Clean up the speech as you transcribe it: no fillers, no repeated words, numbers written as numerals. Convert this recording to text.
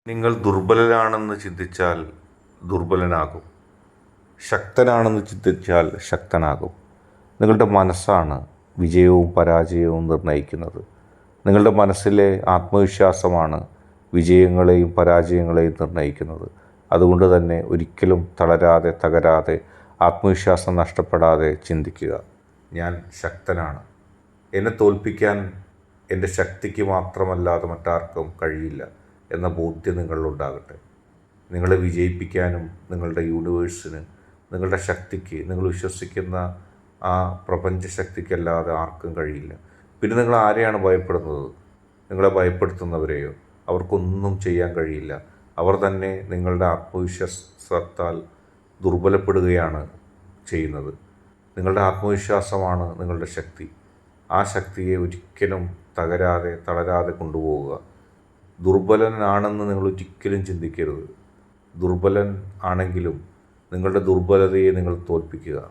നിങ്ങൾ ദുർബലനാണെന്ന് ചിന്തിച്ചാൽ ദുർബലനാകും. ശക്തനാണെന്ന് ചിന്തിച്ചാൽ ശക്തനാകും. നിങ്ങളുടെ മനസ്സാണ് വിജയവും പരാജയവും നിർണ്ണയിക്കുന്നത്. നിങ്ങളുടെ മനസ്സിലെ ആത്മവിശ്വാസമാണ് വിജയങ്ങളെയും പരാജയങ്ങളെയും നിർണ്ണയിക്കുന്നത്. അതുകൊണ്ട് തന്നെ ഒരിക്കലും തളരാതെ, തകരാതെ, ആത്മവിശ്വാസം നഷ്ടപ്പെടാതെ ചിന്തിക്കുക. ഞാൻ ശക്തനാണ്. എന്നെ തോൽപ്പിക്കാൻ എൻ്റെ ശക്തിക്ക് മാത്രമല്ലാതെ മറ്റാർക്കും കഴിയില്ല എന്ന ബോധ്യം നിങ്ങളിലുണ്ടാകട്ടെ. നിങ്ങളെ വിജയിപ്പിക്കാനും നിങ്ങളുടെ യൂണിവേഴ്സിന്, നിങ്ങളുടെ ശക്തിക്ക്, നിങ്ങൾ വിശ്വസിക്കുന്ന ആ പ്രപഞ്ചശക്തിക്കല്ലാതെ ആർക്കും കഴിയില്ല. പിന്നെ നിങ്ങൾ ആരെയാണ് ഭയപ്പെടുന്നത്? നിങ്ങളെ ഭയപ്പെടുത്തുന്നവരെയോ? അവർക്കൊന്നും ചെയ്യാൻ കഴിയില്ല. അവർ തന്നെ നിങ്ങളുടെ ആത്മവിശ്വാസത്താൽ ദുർബലപ്പെടുകയാണ് ചെയ്യുന്നത്. നിങ്ങളുടെ ആത്മവിശ്വാസമാണ് നിങ്ങളുടെ ശക്തി. ആ ശക്തിയെ ഒരിക്കലും തകരാതെ, തളരാതെ കൊണ്ടുപോവുക. ദുർബലനാണെന്ന് നിങ്ങൾ ഒരിക്കലും ചിന്തിക്കരുത്. ദുർബലൻ ആണെങ്കിലും നിങ്ങളുടെ ദുർബലതയെ നിങ്ങൾ തോൽപ്പിക്കുക.